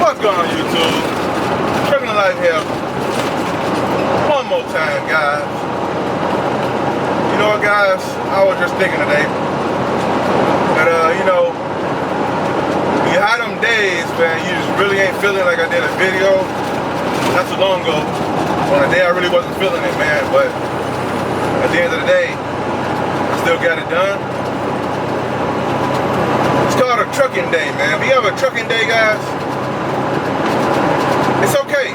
What's going on, YouTube? Trucking Life here. One more time, guys. You know what, guys? I was just thinking today that, you had them days, man, you just really ain't feeling like I did a video not too long ago. On a day I really wasn't feeling it, man, but at the end of the day, I still got it done. It's called a trucking day, man. If you have a trucking day, guys, it's okay.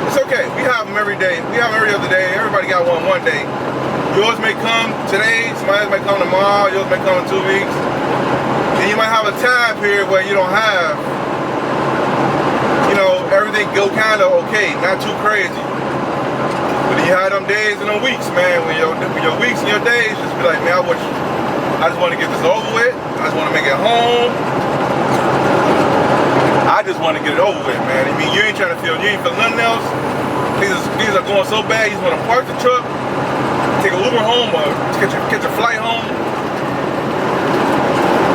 It's okay. We have them every day. We have them every other day. Everybody got one day. Yours may come today. Somebody else may come tomorrow. Yours may come in 2 weeks. And you might have a time period where you don't have, everything go kind of okay, not too crazy. But you have them days and them weeks, man. When your weeks and your days just be like, man, I just want to get this over with. I just want to make it home. I just want to get it over with, man. I mean, you ain't feeling nothing else. These are going so bad, you just want to park the truck, take a Uber home, or catch a flight home.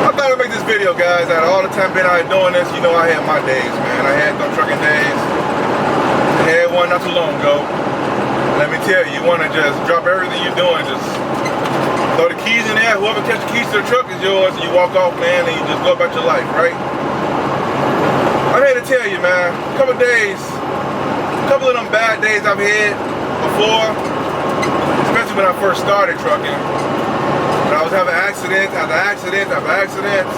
I thought I'd make this video, guys. Out of all the time been out here doing this, I had my days, man. I had them trucking days. I had one not too long ago. Let me tell you, you want to just drop everything you're doing, just throw the keys in there. Whoever catches the keys to the truck is yours, and you walk off, man, and you just go about your life, right? I'm here to tell you, man, a couple of them bad days I've had before, especially when I first started trucking. When I was having accidents after accidents after accidents.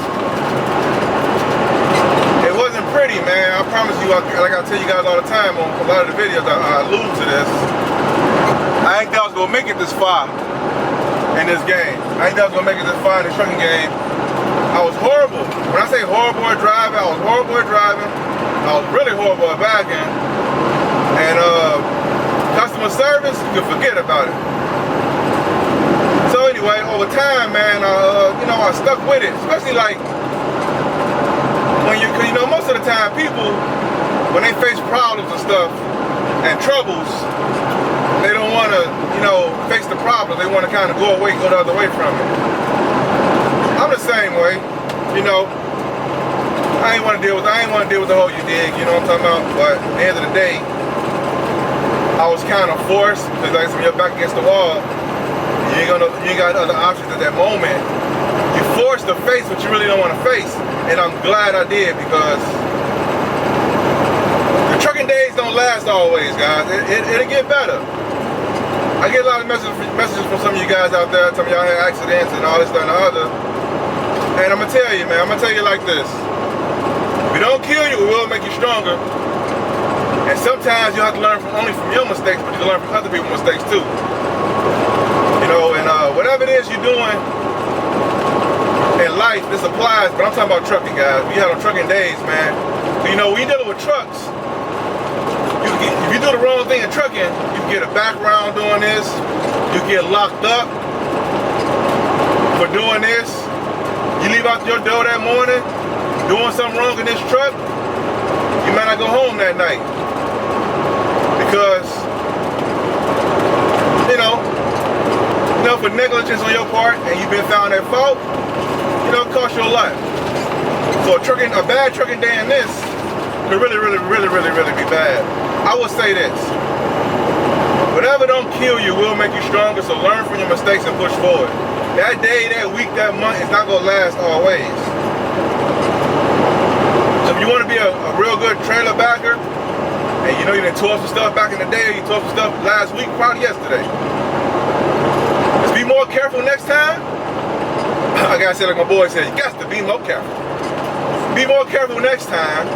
It wasn't pretty, man. I promise you, like I tell you guys all the time on a lot of the videos, I allude to this. I ain't thought I was gonna make it this far in this game. I ain't thought I was gonna make it this far in the trucking game. I was horrible. When I say horrible at driving, I was horrible at driving. I was really horrible at backing. And customer service, you can forget about it. So anyway, over time, man, I stuck with it. Especially like when cause most of the time people, when they face problems and stuff and troubles, they don't want to, face the problem. They want to kind of go the other way from it. I'm the same way, I ain't want to deal with the whole you dig, you know what I'm talking about? But at the end of the day, I was kind of forced, because like when you're back against the wall, you ain't got other options at that moment. You're forced to face what you really don't want to face. And I'm glad I did, because the trucking days don't last always, guys. It'll get better. I get a lot of messages from some of you guys out there telling me y'all had accidents and all this, that, and the other. And I'm going to tell you, man, like this. If it don't kill you, it will make you stronger. And sometimes you have to learn only from your mistakes, but you can learn from other people's mistakes too. And whatever it is you're doing in life, this applies, but I'm talking about trucking, guys. We have trucking days, man. When you're dealing with trucks, if you do the wrong thing in trucking, you get a background doing this, you get locked up for doing this. You leave out your door that morning, doing something wrong in this truck, you might not go home that night. Because, for negligence on your part and you've been found at fault, it cost you a lot. So a bad trucking day in this could really be bad. I would say this. Whatever don't kill you will make you stronger, so learn from your mistakes and push forward. That day, that week, that month is not going to last always. So if you want to be a real good trailer backer, and you done tore some stuff back in the day, or you tore some stuff last week, probably yesterday. Just be more careful next time. I gotta say, like my boy said, you got to be more careful. Be more careful next time.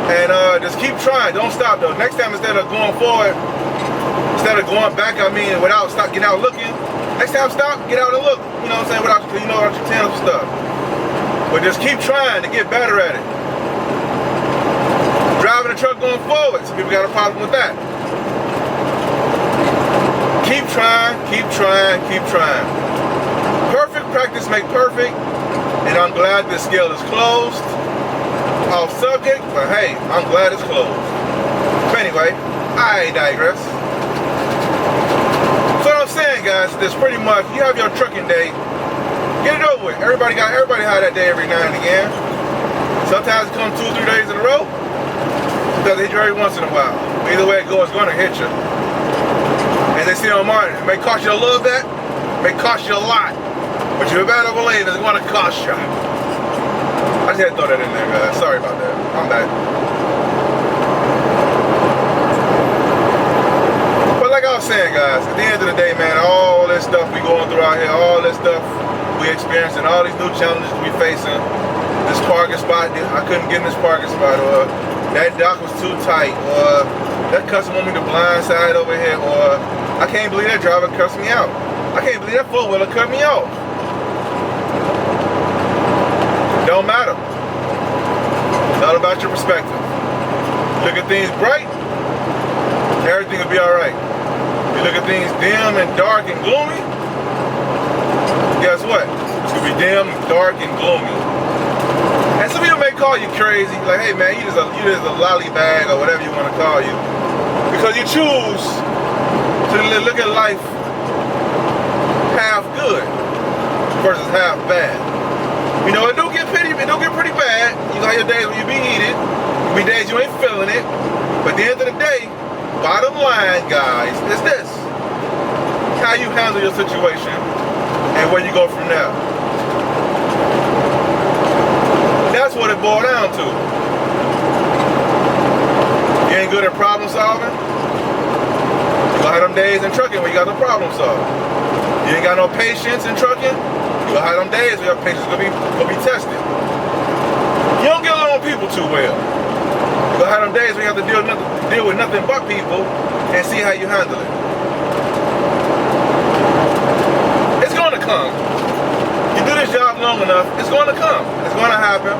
And just keep trying. Don't stop though. Next time, instead of going forward, instead of going back, without getting out looking, next time stop, get out and look. You know what I'm saying? Without your tail stuff. But just keep trying to get better at it. Driving a truck going forward, some people got a problem with that. Keep trying, keep trying, keep trying. Perfect practice make perfect, and I'm glad this scale is closed. Off subject, but hey, I'm glad it's closed. But anyway, I digress. So what I'm saying, guys, this pretty much, you have your trucking day, get it over with. Everybody had that day every now and again. Sometimes it comes 2 or 3 days in a row. doesn't hit you every once in a while. Either way it goes, it's going to hit you. And they see on Martin, it may cost you a little bit, it may cost you a lot. But you're a bad over lane, it's going to cost you. I just had to throw that in there, guys. Sorry about that. I'm back. But like I was saying, guys, at the end of the day, man, all this stuff we going through out here, all this stuff we experiencing, all these new challenges we facing, this parking spot, I couldn't get in this parking spot, or that dock was too tight, or that customer want me to blind side over here, or I can't believe that driver cussed me out. I can't believe that four-wheeler cut me off. Don't matter. It's all about your perspective. Look at things bright, everything will be alright. You look at things dim and dark and gloomy, guess what? It's gonna be dim, dark, and gloomy. And some people may call you crazy, like, hey man, you just a lollybag or whatever you want to call you, because you choose to look at life half good versus half bad. You know, it don't get pretty bad. You got your days when you be heated, you be days you ain't feeling it. But at the end of the day, bottom line, guys, is this: how you handle your situation and where you go from there. That's what it boils down to. You ain't good at problem solving, you gonna have them days in trucking where you got no problem solving. You ain't got no patience in trucking, you gonna have them days where your patience gonna be tested. You don't get along with people too well. You gonna have them days where you have to deal with nothing but people and see how you handle it. It's gonna come. You do this job long enough, it's gonna come. It's gonna happen.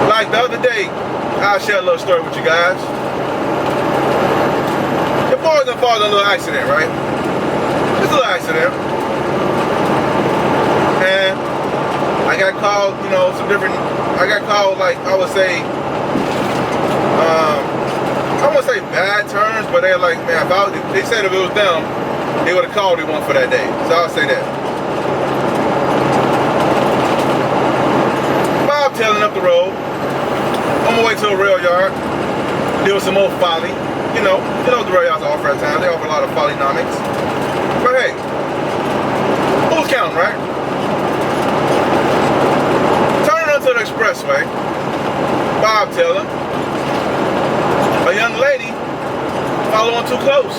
Like the other day, I'll share a little story with you guys. Your boys and father in a little accident, right? Just a little accident. And I got called, you know, I got called, like, I would say, I wouldn't say bad terms, but they're like, man, they said if it was them, they would have called me one for that day. So I'll say that. Bob tailing up the road, on my way to a rail yard, doing some more folly. You know what the rail yards offer at times. They offer a lot of follynomics. But hey, who's counting, right? Turning onto the expressway, Bob tailing, a young lady following too close.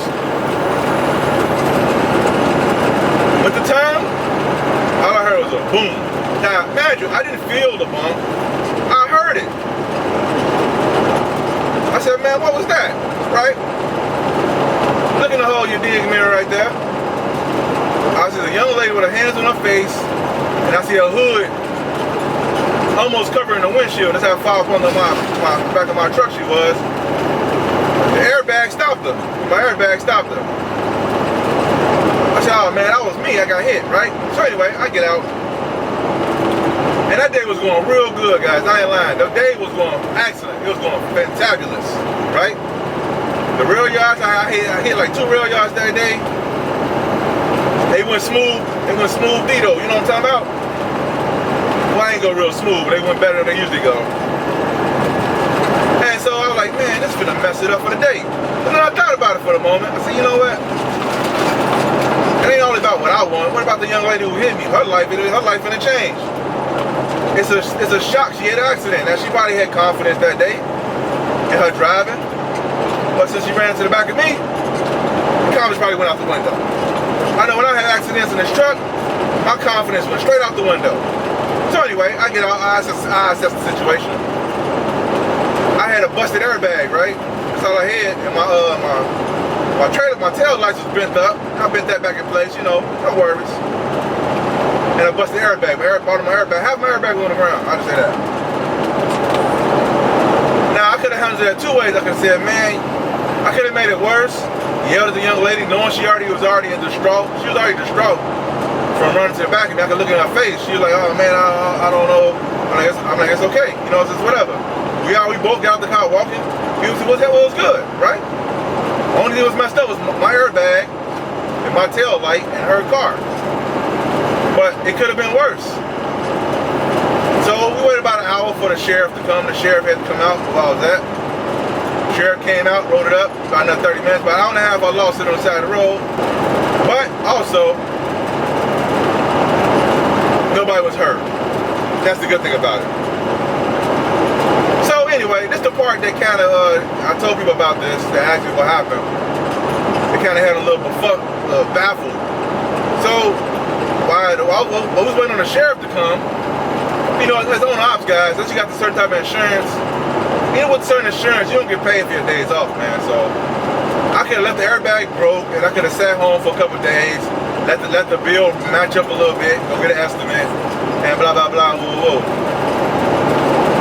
With the time, all I heard was a boom. Now, imagine, I didn't feel the bump, I heard it. I said, man, what was that, right? Look in the hole, your dig mirror right there. I see a young lady with her hands on her face, and I see a hood almost covering the windshield. That's how far up on the back of my truck she was. The airbag stopped her. My airbag stopped her. I said, oh man, that was me, I got hit, right? So anyway, I get out. And that day was going real good, guys. I ain't lying. The day was going excellent. It was going fantabulous, right? The rail yards, I hit like 2 rail yards that day. They went smooth. They went smooth Dito. You know what I'm talking about? Well, I ain't go real smooth, but they went better than they usually go. And so I was like, man, this is gonna mess it up for the day. And then I thought about it for the moment. I said, you know what? It ain't only about what I want. What about the young lady who hit me? Her life gonna change. It's a shock. She had an accident. Now, she probably had confidence that day in her driving. But since she ran into the back of me, the confidence probably went out the window. I know when I had accidents in this truck, my confidence went straight out the window. So anyway, I get out, I assess the situation. I had a busted airbag, right? That's all I had. And my tail lights was bent up. I bent that back in place, you know, no worries. And I busted the airbag. Bottom of my airbag, half my airbag on the ground. I just say that. Now I could have handled that 2 ways. I could have said, man, I could have made it worse. Yelled at the young lady, knowing she was already in distraught. She was already distraught from running to the back of me. I could look at her face. She was like, oh man, I don't know. I'm like, it's okay. You know, it's just whatever. We both got out the car walking. It was good, right? Only thing that was messed up was my airbag and my tail light and her car. But it could have been worse. So we waited about an hour for the sheriff to come. The sheriff had to come out while I was at. Sheriff came out, rolled it up, about another 30 minutes. About an hour and a half, I lost it on the side of the road. But also, nobody was hurt. That's the good thing about it. So anyway, this is the part that kind of, I told people about this, that asked me what happened. It kind of had a little baffled. So, while I was waiting on the sheriff to come, you know, as on ops guys, unless you got the certain type of insurance, you know, with certain insurance, you don't get paid for your days off, man. So I could have left the airbag broke, and I could have sat home for a couple of days, let the bill match up a little bit, go get an estimate, and blah blah blah, woo woo.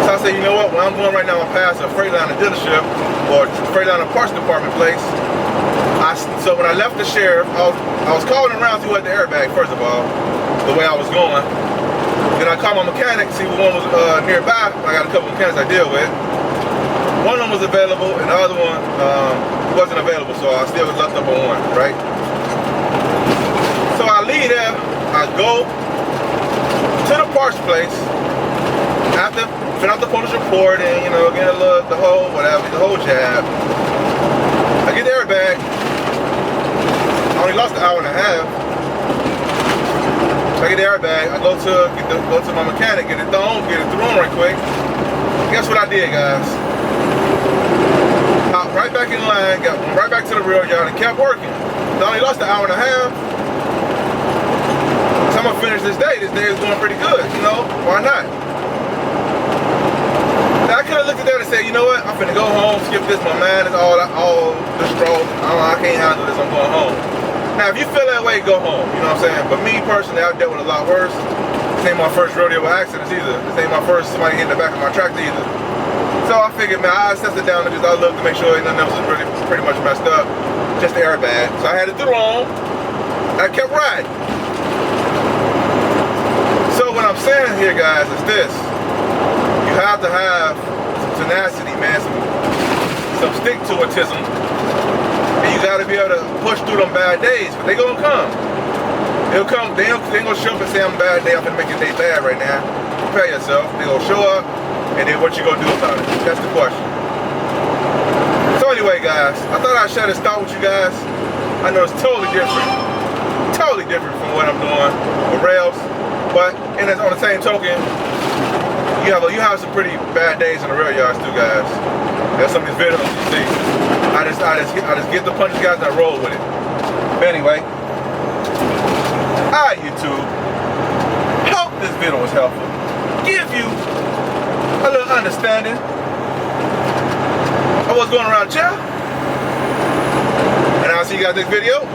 So I said, you know what? When I'm going right now, I'm past a Freightliner dealership or Freightliner parts department place. So when I left the sheriff, I was calling around to who had the airbag, first of all, the way I was going. Then I called my mechanic, see if one was nearby. I got a couple of mechanics I deal with. One of them was available, and the other one wasn't available, so I still was left up on one, right? So I leave there, I go to the parts place, after fill out the police report and, you know, get the whole jab. I get the airbag. I only lost an hour and a half. So I get the airbag. I go to my mechanic, get it thrown right quick. Guess what I did, guys? Hopped right back in line, went right back to the rail yard and kept working. I only lost an hour and a half. So I'm gonna finish this day. This day is going pretty good, you know? Why not? Now, I could have looked at that and said, you know what? I'm finna go home, skip this. My mind is all distraught. I can't handle this. I'm going home. Now, if you feel that way, go home. You know what I'm saying? But me personally, I've dealt with a lot worse. This ain't my first rodeo with accidents either. This ain't my first somebody hitting the back of my tractor either. So I figured, man, I assessed it down and I looked to make sure nothing else was really pretty much messed up. Just the airbag. So I had it through on. I kept riding. So what I'm saying here, guys, is this. You have to have some tenacity, man, some stick-to-itism, and you got to be able to push through them bad days, but they gonna come. They'll come. They ain't gonna show up and say, I'm a bad day, I'm gonna make your day bad right now. Prepare yourself. They gonna show up, and then what you gonna do about it? That's the question. So anyway, guys, I thought I'd share this thought with you guys. I know it's totally different from what I'm doing with rails, but on the same token, you have some pretty bad days in the rail yards too, guys. There's some of these videos you see. I just get the punches, guys, and I roll with it. But anyway, hi YouTube. Hope this video was helpful. Give you a little understanding of what's going around, child. And I'll see you guys next video.